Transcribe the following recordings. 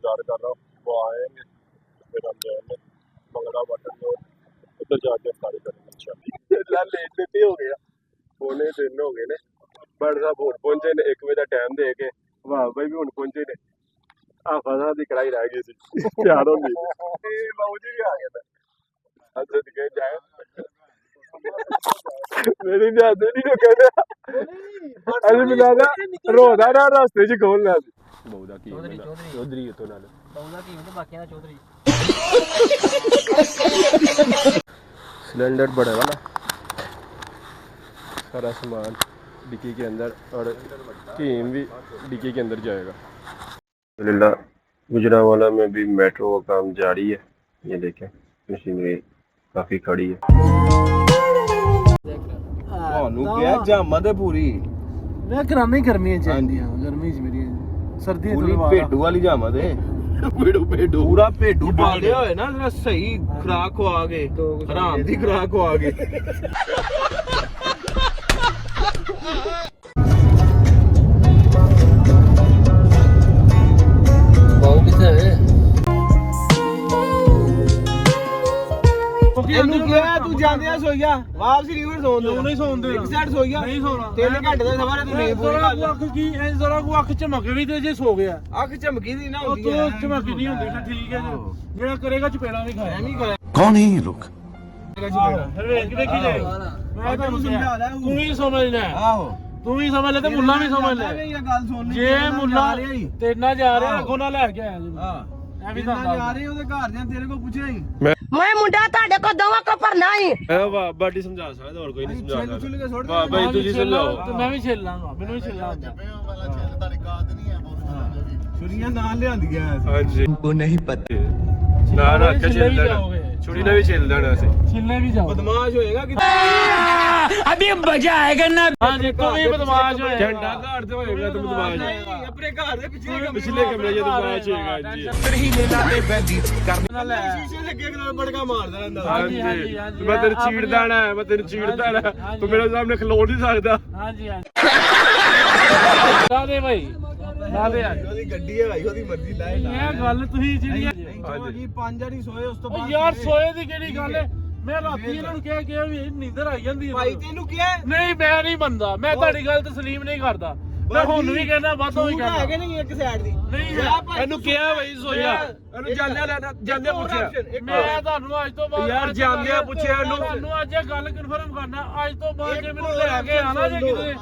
इंतजार कर रहा हूँ, वो आएंगे फिर हम जाएंगे मंगला वाटर रोड, उधर जाके अफ्तारी करेंगे इंशाल्लाह। लेट लेते हो गया, पौने 3 हो गए ने, बड़ साहब हुण पहुंचे ने 1 बजे का टाइम दे के, वाह भाई भी हुण पहुंचे ने, आफा साहब की कढ़ाई रह गई सी तैयार होंदी बाबू जी भी आ गए थे अच्छा दिखे जाए मेरी ध्यान नहीं तो कहते अरे मिला ना रोदा ना रास्ते च खोल ला बहु दा की चौधरी तो नाल बहु दा की तो बाकी ना चौधरी सिलेंडर बड़ा वाला सारा सामान डिक्की के अंदर और टीम भी डिक्की के अंदर जाएगा। अल्हम्दुलिल्लाह गुजरांवाला में भी मेट्रो का काम जारी है, ये देखें मशीनरी काफी खड़ी है। जामा ते पूरी मैं करानी गर्मियां चाहिए गर्मी च मेरी सर्दी पूरी भेडू वाली जामा ते भेडू पूरा भेडू पाले होए ना जरा सही खुराक खवा के हराम दी खुराक खवा के बहुत किथे है ਇਹਨੂੰ ਕਿਹਾ ਤੂੰ ਜਾਂਦਿਆ ਸੋਈਆ ਵਾਪਸ ਰਿਵਰ ਸੌਣ ਦੇ ਨਹੀਂ ਸੌਂਦੇ ਇੱਕ ਸਾਈਡ ਸੋਈਆ ਨਹੀਂ ਸੌਣਾ 3 ਘੰਟੇ ਦਾ ਸਫ਼ਰ ਹੈ ਤੂੰ ਨਹੀਂ ਪੂਰੀ ਜ਼ਰਾ ਅੱਖ ਕੀ ਐ ਜ਼ਰਾ ਕੋ ਅੱਖ ਝਮਕ ਵੀ ਤੇ ਜੇ ਸੋ ਗਿਆ ਅੱਖ ਝਮਕੀ ਦੀ ਨਾ ਉਹ ਹੁੰਦੀ ਤੋਂ ਹੈ ਝਮਕੀ ਨਹੀਂ ਹੁੰਦੀ ਫਿਰ ਠੀਕ ਹੈ ਜਿਹੜਾ ਕਰੇਗਾ ਚਪੇੜਾ ਵੀ ਖਾਇਆ ਨਹੀਂ ਕਰਿਆ कौन है ये लोग? ਫਿਰ ਵੇਖ ਵੇਖੀ ਜਾਏ ਮੈਂ ਤੁਹਾਨੂੰ ਸਮਝਾ ਲਿਆ ਤੂੰ ਵੀ ਸਮਝਣਾ ਆਹੋ ਤੂੰ ਵੀ ਸਮਝ ਲੈ ਤੇ ਮੁੱਲਾ ਵੀ ਸਮਝ ਲੈ ਇਹ ਗੱਲ ਸੁਣਨੀ ਜੇ ਮੁੱਲਾ ਤੇਰੇ ਨਾਲ ਜਾ ਰਿਹਾ ਅੱਗੋਂ ਨਾਲ ਲੈ ਕੇ ਆਇਆ ਜੀ ਹਾਂ ਐ ਵੀ ਜਾ ਤਾਂ ਰਹੇ ਉਹਦੇ ਘਰ ਜਾਂ ਤੇਰੇ ਕੋਲ ਪੁੱਛਿਆ ਹੀ मैं मुंडा ਤੁਹਾਡੇ ਕੋ ਦੋਵਾਂ ਕੋ ਭਰਨਾ ਹੀ वाह बाटी समझा सकता और कोई नहीं समझा ਛਿੱਲ ਛੁੱਲ ਕੇ ਸੁੱਟ वाह भाई तुझी समझाओ ਤੇ ਮੈਂ ਵੀ ਛੇਲ ਲਾਂਗਾ ਮੈਨੂੰ ਵੀ ਛੇਲਣਾ ਹੁੰਦਾ ਛੁਰੀਆਂ ਨਾਲ ਲਿਆਂਦੀਆਂ हां जी उनको नहीं पता। ना ना ਛਿੱਲੇ छेल ਵੀ देना ਜਾਓਗੇ छुरी ने भी छेल देना से ਛਿੱਲੇ ਵੀ ਜਾਓ ਬਦਮਾਸ਼ ਹੋਏਗਾ ਕਿ अभी मजा आएगा ना ਹਾਂ ਜੀ ਤੂੰ ਵੀ ਬਦਮਾਸ਼ ਹੋਇਆ झंडा गाड़ दे होएगा तुम दबाज ਆਪਣੇ ਘਰ ਦੇ ਪਿਛਲੇ पिछले कमरे जे दबाज होएगा जी ਨਾ ਲੈ ਸ਼ੀਸ਼ੇ ਦੇ ਅੱਗੇ ਨਾਲ ਬੜਕਾ ਮਾਰਦਾ ਰਹਿੰਦਾ हां जी मैं तेरे चीड़दा ना मैं तेरे चीड़दा ना तू मेरे सामने खलो नहीं सकदा ਹਾਂ ਜੀ ਹਾਂ ਦੇ ਭਾਈ ਦੇ ਆ ਉਹਦੀ ਗੱਡੀ ਹੈ ਭਾਈ ਉਹਦੀ ਮਰਜ਼ੀ ਲਾਏ ਇਹ ਗੱਲ ਤੁਸੀਂ ਜਿਹੜੀ ਜੀ 5 ਵਾਰੀ ਸੋਏ ਉਸ ਤੋਂ ਉਹ ਬਾਅਦ ਯਾਰ ਸੋਏ ਦੀ ਕਿਹੜੀ ਗੱਲ ਹੈ ਮੈਂ ਰਾਤੀ ਇਹਨਾਂ ਨੂੰ ਕਹਿ ਗਿਆ ਵੀ ਨੀਂਦਰ ਆਈ ਜਾਂਦੀ ਹੈ ਭਾਈ ਤੈਨੂੰ ਕਿਹਾ ਨਹੀਂ ਮੈਂ ਨਹੀਂ ਮੰਨਦਾ ਮੈਂ ਤੁਹਾਡੀ ਗੱਲ ਤਸਲੀਮ ਨਹੀਂ ਕਰਦਾ ਮੈਂ ਹੁਣ ਵੀ ਕਹਿੰਦਾ ਵਾਧੋ ਵੀ ਕਹਿੰਦਾ ਹੈਗੇ ਨਹੀਂ ਇੱਕ ਸਾਈਡ ਦੀ ਨਹੀਂ ਇਹਨੂੰ ਕਿਹਾ ਬਈ ਸੋਇਆ ਇਹਨੂੰ ਜਾਂਦਿਆ ਲੈਣਾ ਜਾਂਦਿਆ ਪੁੱਛਿਆ ਮੈਂ ਤੁਹਾਨੂੰ ਅੱਜ ਤੋਂ ਬਾਅਦ ਯਾਰ ਜਾਂਦਿਆ ਪੁੱਛਿਆ ਇਹਨੂੰ ਤੁਹਾਨੂੰ ਅੱਜ ਇਹ ਗੱਲ ਕਨਫਰਮ ਕਰਨਾ ਅੱਜ ਤੋਂ ਬਾਅਦ ਜੇ ਮੈਨੂੰ ਲੈ ਕੇ ਆਣਾ ਜੇ ਕਿਤੇ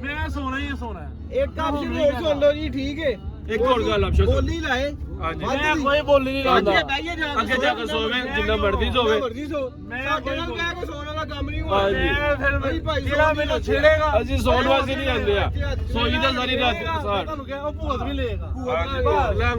ਮੈਂ ਸੋਣਾ ਹੀ ਸੋਣਾ ਇੱਕ ਆਪਸ਼ਨ ਹੋਰ ਸੁਣ ਲਓ ਜੀ ਠੀਕ ਹੈ ਇੱਕ ਹੋਰ ਗੱਲ ਆਪਸ਼ਨ ਬੋਲੀ ਲਾਏ ਹਾਂਜੀ ਮੈਂ ਕੋਈ ਬੋਲੀ ਨਹੀਂ ਲਾਉਂਦਾ ਅੱਗੇ ਜਾ ਕੇ ਸੋਵੇ ਜਿੰਨਾ ਮਰਜ਼ੀ ਸੋਵੇ ਮਰਜ਼ੀ ਸੋ ਮੈਂ ਸਾਡੇ ਨਾਲ ਕਹਿ ਕੇ ਸੋਣ ਵਾਲਾ ਕੰਮ ਨਹੀਂ ਹੋਣਾ ਹਾਂਜੀ ਮੈਂ ਫਿਰ ਭਾਈ ਜਿਹੜਾ ਮੈਨੂੰ ਛੇੜੇਗਾ ਅਸੀਂ ਸੌਣ ਵਾਸਤੇ ਨਹੀਂ ਆਉਂਦੇ ਆ ਸੋਈ ਦਾ ਸਾਰੀ ਰਾਤ ਸਾਰ ਤੁਹਾਨੂੰ ਕਿਹਾ ਉਹ ਭੂਤ ਵੀ ਲਏਗਾ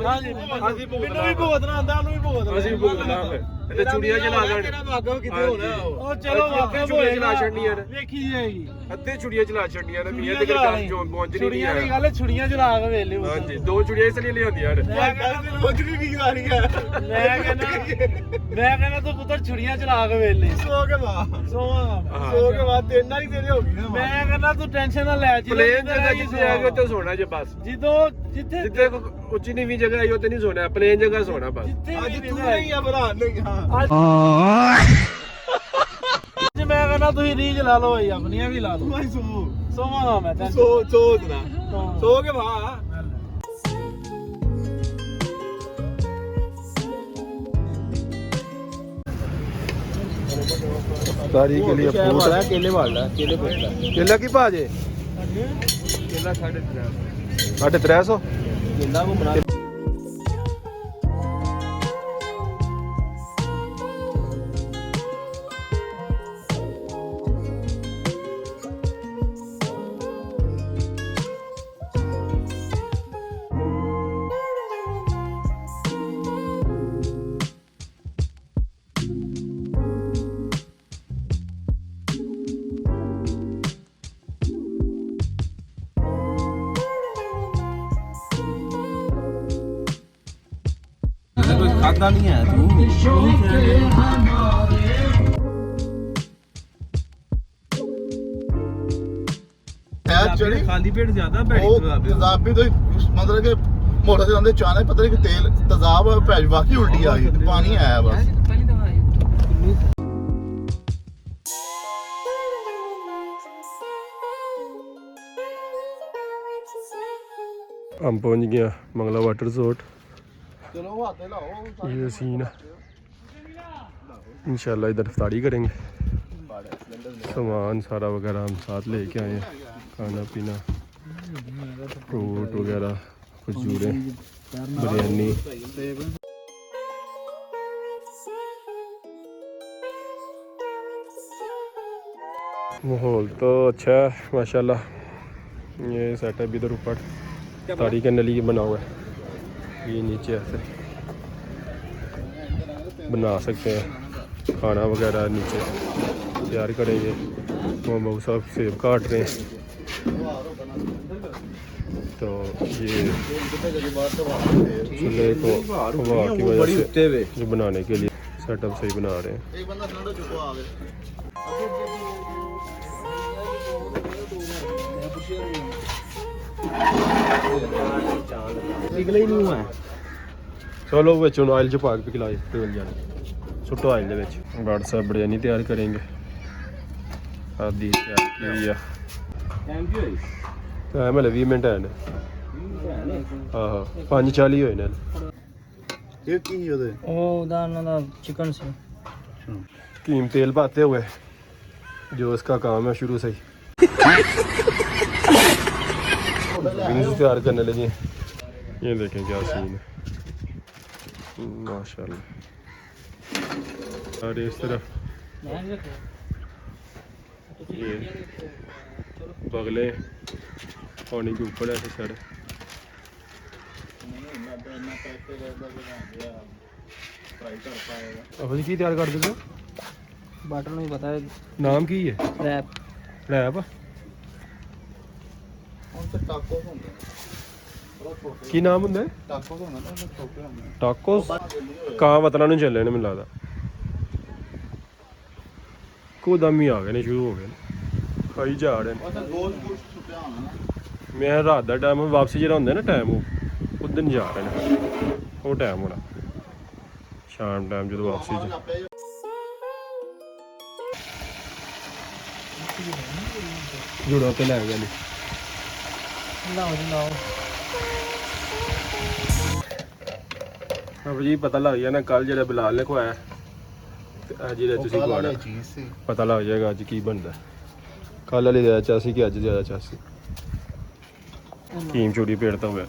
ਹਾਂਜੀ ਅਸੀਂ ਮੈਨੂੰ ਵੀ ਭੂਤਨਾ ਆਂਦਾ ਉਹਨੂੰ ਵੀ ਭੂਤਨਾ ਅਸੀਂ ਭੁਗਤਣਾ ਫਿਰ ਤੇ ਚੂੜੀਆਂ ਚਲਾ ਦੇਣ ਤੇਰਾ ਵਾਕਫ ਕਿੱਥੇ ਹੋਣਾ ਉਹ ਚਲੋ ਵਾਕਿਆ ਚੂੜੀਆਂ ਚਲਾ ਛੱਡਣੀਆਂ ਨੇ ਵੇਖੀ ਜਾਏਗੀ ਅੱਧੇ ਚੂੜੀਆਂ ਚਲਾ ਛੱਡਣੀਆਂ ਨੇ ਮੀਆਂ ਦੇ ਘਰ ਪਹੁੰਚਣੀ ਨਹੀਂ ਛੁੜੀਆਂ ਦੀ ਹੈ ਗੱਲ ਛੁੜੀਆਂ ਚਲਾ ਕੇ ਵੇਲੇ ਹਾਂਜੀ 2 ਚੂੜੀਆਂ ਇਸ ਲਈ ਲਿਆਉਂਦੀਆਂ ਨੇ ਮੈਂ ਕਹਿੰਦਾ ਬੱਕਰੀ ਵੀ ਗਾਣੀ ਹੈ ਮੈਂ ਕਹਿੰਦਾ ਤੂੰ ਪੁੱਤਰ ਛੁੜੀਆਂ ਚਲਾ ਕੇ ਵੇਲੇ ਸੋ ਕੇ ਵਾ ਸੋਵਾਂਗਾ ਸੋ ਕੇ ਬਾਅਦ ਤਿੰਨ ਵਾਰੀ ਤੇਰੇ ਹੋ ਗਈ ਨਾ ਮੈਂ ਕਹਿੰਦਾ ਤੂੰ ਟੈਨਸ਼ਨ ਨਾ ਲੈ ਪਲੇਨ ਜਗ੍ਹਾ ਜਿੱਥੇ ਆ ਗਏ ਉੱਥੇ ਸੋਣਾ ਜੇ ਬਸ ਜਿੱਥੇ ਜਿੱਥੇ ਉੱਚੀ ਨੀਵੀਂ ਜਗ੍ਹਾ ਆਈ ਉੱਥੇ ਨਹੀਂ ਸੋਣਾ ਪਲੇਨ ਜਗ੍ਹਾ ਸੋਣਾ ਬਸ ਜਿੱਥੇ ਅੱਜ ਵੀ ਤੂੰ ਨਹੀਂ ਨਹੀਂ ਆ ਭਰਾ ਨਹੀਂ ਹਾਂ ਅੱਜ ਮੈਂ ਕਹਿੰਦਾ ਤੁਸੀਂ ਰੀਜ ਲਾ ਲਓ ਭਾਈ ਆਪਣੀਆਂ ਵੀ ਲਾ ਲਓ ਭਾਈ ਸੋ ਸੋਵਾਂਗਾ ਮੈਂ ਤੈਨੂੰ ਸੋ ਨਾ ਸੋ ਕੇ ਵਾ तारी के लिए फ्रूट है केले वाला केले बेचता केला की भाजे केला 350 350 केला को बना खाता नहीं है तू चढ़ी खाली पेट ज्यादा बैठी ਉਹ ਤੇਜ਼ਾਬੀ ਤੋਂ मतलब ਕਿ ਮੋਟਰ ਦੇ ਅੰਦਰ ਚਾਣੇ ਪਤਾ ਨਹੀਂ ਕਿ ਤੇਲ ਤਜ਼ਾਬ ਭੈਜ ਵਾਕਈ ਉਲਟੀ ਆ ਗਈ ਤੇ ਪਾਣੀ ਆਇਆ ਬਸ हम पहुंच गया मंगला वाटर रिजॉर्ट। ਚਲੋ ਹੱਥੇ ਲਾਓ ये सीन है। इंशाल्लाह इधर इफ्तारी करेंगे। सामान सारा वगैरह हम साथ लेके आए हैं, खाना पीना फ्रूट वगैरह खजूरें बिरयानी। माहौल तो अच्छा है माशाल्लाह। ये सेटअप इधर ऊपर तारी करने लिए बना हुआ है, ये नीचे ऐसे बना सकते हैं खाना वगैरह नीचे तैयार करेंगे। मोहम्मद साहब सेब काट रहे हैं तो ये चूल्हे को हवा की वजह से जो बनाने के लिए सेटअप सही बना रहे हैं। एक बंदा ठंडा चुको आ गया निकले ही नहीं हुआ है। चलो विच हुण आयल च पा के पिघलाए तेल जाने सुट्टो आयल दे विच। गार्ड साहब बिरयानी तैयार करेंगे। आदि तैयार की हुई है। टाइम की होई टाइम हले 20 मिनट है ने। हाँ 5:40 होए ने। ਇਹ ਕੀ ਉਹਦੇ ਉਹਦਾ ਉਹਨਾਂ ਦਾ ਚਿਕਨ ਸੀ। कीम तेल पाते हुए जो इसका काम है शुरू से ही विंग्स तैयार करने लगे। ये देखें क्या सीन है माशाल्लाह। और इस तरफ ये बगले पानी के ऊपर ऐसे सर अभी की तैयार कर दो ਬਟਰ ਨੂੰ ਪਤਾ ਹੈ नाम की है ਰੈਪ रैप ਹੁਣ ਤੇ ਟਾਕੋ ਹੁੰਦੇ की नाम होंगे ਟਾਕੋ ਹੁੰਦਾ ਨਾ ਛੋਟੇ ਹੁੰਦੇ टाकोस कहाँ वतना नहीं चले ने मैंने लगता को दम ही आ गए ने शुरू हो गए खाई जा रहे ਉਹ ਤਾਂ ਗੋਲ ਗੋਲ ਛੁੱਟਿਆ ਹੋਣਾ ਨਾ मैं रात का टाइम वापसी जो होंगे ना टाइम उधर नहीं जा रहे हैं वो टाइम होना शाम टाइम जो वापसी च जुड़ा तो लै गया नहीं ਲਾਓ ਜੀ ਲਾਓ। अब जी पता लग जाए ना कल जो बिलाल ने खुआया अज जो खुआना ਚੀਜ਼ ਸੀ पता लग जाएगा अज की बनता कल वाली ज़्यादा चासी कि अज ज़्यादा चासी कीम चूड़ी पेड़ता हुआ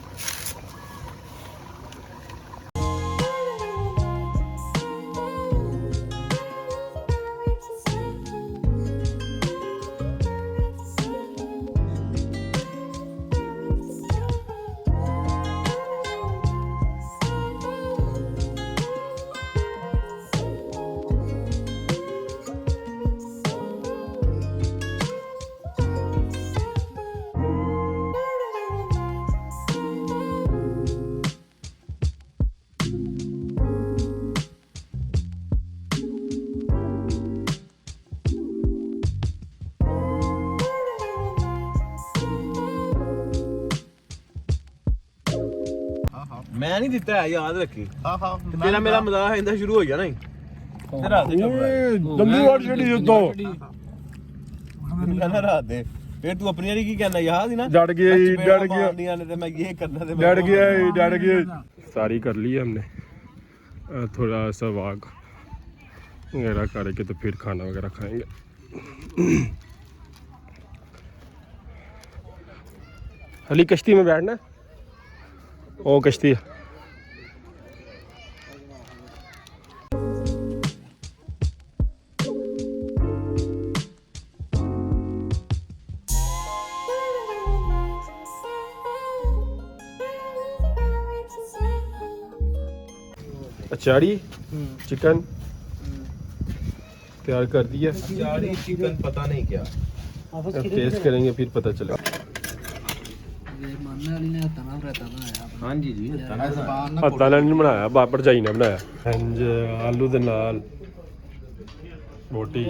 मैं नहीं दिता है याद रखी। ਹਾਂ ਹਾਂ तेरा मेरा मजाक इंदा शुरू हो जाना ही तेरा हाथ जल्दी वाट छड़ी तो कहना रात दे फिर तू अपनी वाली की कहना याद ही ना डर गया ही, डर गया। मारनियां ने ते मैं ये करना ते डर गया सारी कर ली हमने थोड़ा सा वाक वगैरह करके तो फिर खाना वगैरह खाएंगे। अली कश्ती में बैठना ओ कश्ती है। अचारी चिकन तैयार कर दिया। चाड़ी चिकन पता नहीं क्या अब टेस्ट करेंगे फिर पता चलेगा। हाँ जी जी हत्था ने नहीं बनाया बापर जाई ने बनाया। हंज आलू दे नाल रोटी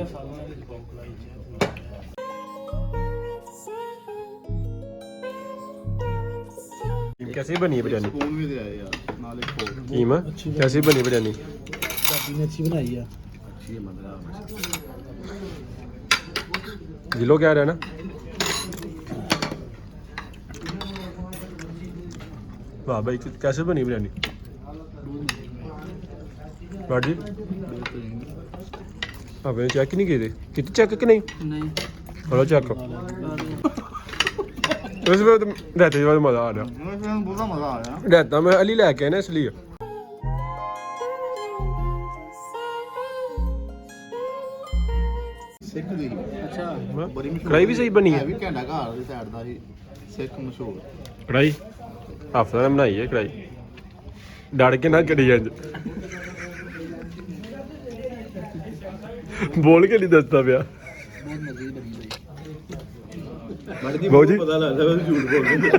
कैसी बनी है बिरयानी? स्पून भी दे यार नाले फोक कीमा कैसी बनी बिरयानी? दादी ने अच्छी बनाई है। अच्छी है मतलब जिलो क्या रहा है ना? वाह भाई कैसे बनी बिरयानी? जी आपने चेक नहीं किए थे? कितने चेक कि नहीं? नहीं हेलो चेक उसमें तो रहते ही मज़ा आ रहा। बहुत मजा आया रहता मैं अली लेके आया ना इसलिए। ਸਿੱਖ ਦੀ अच्छा ਬੜੀ ਮਸ਼ਹੂਰ ਕੜਾਈ ਵੀ ਸਹੀ ਬਣੀ ਹੈ। ਵੀ ਘੰਟਾ ਘਰ ਦੀ ਸਾਈਡ ਦਾ ਹੀ ਸਿੱਖ ਮਸ਼ਹੂਰ ਕੜਾਈ ਹਫਤਾ ਨੇ ਬਣਾਈ ਹੈ ਕੜਾਈ। ਡੜ ਕੇ ਨਾ ਕਰੀ ਅੱਜ ਬੋਲ ਕੇ ਨਹੀਂ ਦੱਸਦਾ ਪਿਆ। बहुत मजे की बनी ਬਾਊ ਜੀ ਪਤਾ ਲੱਗਦਾ ਵੀ ਝੂਠ ਬੋਲਦੇ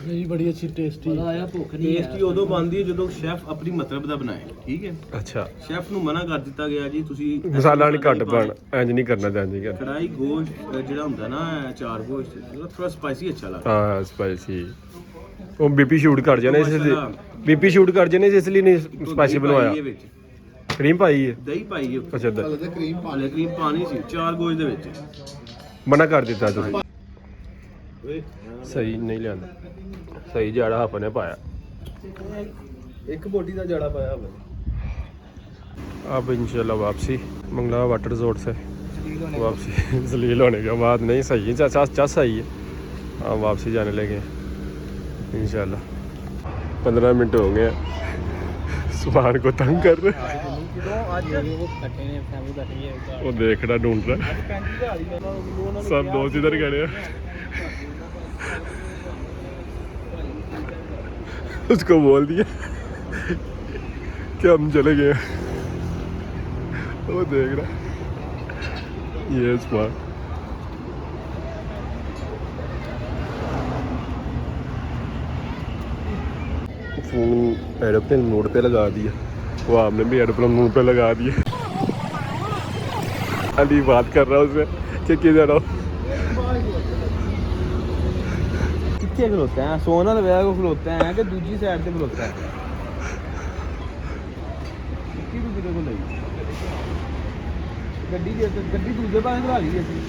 भाई बड़ी अच्छी टेस्टी आया भूख नहीं ਟੇਸਟੀ ਉਦੋਂ ਬਣਦੀ ਹੈ ਜਦੋਂ ਸ਼ੈਫ ਆਪਣੀ ਮਤਲਬ ਦਾ ਬਣਾਏ, ਠੀਕ ਹੈ। ਅੱਛਾ ਸ਼ੈਫ ਨੂੰ ਮਨਾ ਕਰ ਦਿੱਤਾ ਗਿਆ ਜੀ ਤੁਸੀਂ ਮਸਾਲਾ ਨਹੀਂ ਘੱਟ ਪਾਉਣਾ, ਇੰਜ ਨਹੀਂ ਕਰਨਾ ਚਾਹੁੰਦੇ ਕਿ ਕੜਾਈ ਗੋਸ਼ਤ ਜਿਹੜਾ ਹੁੰਦਾ ਨਾ ਚਾਰ ਗੋਸ਼ਤ ਥੋੜਾ ਸਪਾਈਸੀ ਅੱਛਾ ਲੱਗਦਾ। ਹਾਂ ਸਪਾਈਸੀ ਉਹ ਬੀਪੀ ਸ਼ੂਟ ਕਰ ਜਾਣਾ ਇਸ ਲਈ ਬੀਪੀ ਸ਼ੂਟ ਕਰ ਜਾਣੇ ਇਸ ਲਈ ਨਹੀਂ ਸਪਾਈਸੀ ਬਣਵਾਇਆ। ਇਹਦੇ ਵਿੱਚ ਕਰੀਮ ਪਾਈ ਹੈ ਦਹੀਂ ਪਾਈ ਹੈ, ਅੱਛਾ ਤੇ ਕਰੀਮ ਪਾ ਹਾਲੇ ਕਰੀਮ ਪਾਣੀ ਸੀ ਚਾਰ ਗੋਸ਼ਤ ਦੇ ਵਿੱਚ। ਮਨਾ ਕਰ ਦਿੱਤਾ ਤੁਸੀਂ। ਸਹੀ ਨਹੀਂ ਲਿਆਂਦਾ ਸਹੀ ਜਾੜਾ ਆਪਾਂ ਨੇ ਪਾਇਆ। ਇੱਕ ਬੋਟੀ ਦਾ ਜੜਾ ਪਾਇਆ ਹੋਵੇ। अब इंशाल्लाह वापसी मंगला वाटर रिजोर्ट से वापसी जलील होने के बाद नहीं सही है चाचा सही है। हाँ वापसी जाने लगे इंशाल्लाह। 15 मिनट हो गए सुभान को तंग कर रहे वो देखना ढूंढ रहा सब दोस्त इधर खड़े हैं। उसको बोल दिया कि हम चले गए। वो देख रहा ये स्मार्ट फोन एरोप्लेन मोड पे लगा दिया। वो आपने भी एरोप्लेन मोड पे लगा दिया। अली बात कर रहा उससे कि किधर हो। कितने खलोता है सोना लगा को खलोता है कि दूसरी साइड से खलोता है? ਗੱਡੀ ਦੂਜੇ ਪਾਸੇ ਖੜਾ ਲਈ ਅਸੀਂ।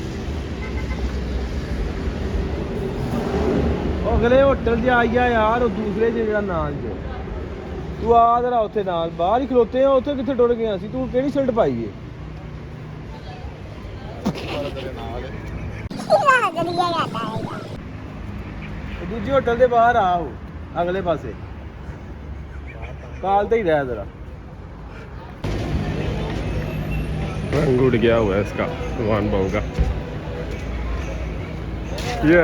ਉਹ ਅਗਲੇ ਹੋਟਲ 'ਚ ਆਈਆ ਯਾਰ ਉਹ ਦੂਸਰੇ ਜਿਹੜਾ ਨਾਲ 'ਚ ਤੂੰ ਆ ਜਰਾ ਉੱਥੇ ਨਾਲ ਬਾਹਰ ਹੀ ਖਲੋਤੇ ਆ। ਉੱਥੇ ਕਿੱਥੇ ਟੁਰ ਗਿਆ ਸੀ ਤੂੰ? ਕਿਹੜੀ ਸ਼ਰਟ ਪਾਈ ਏ? ਦੂਜੇ ਹੋਟਲ ਦੇ ਬਾਹਰ ਆਓ ਅਗਲੇ ਪਾਸੇ ਕਾਲ ਤੇ ਹੀ ਰਹਿ ਜਰਾ। रंग उड़ गया हुआ है इसका भगवान बहू का। ये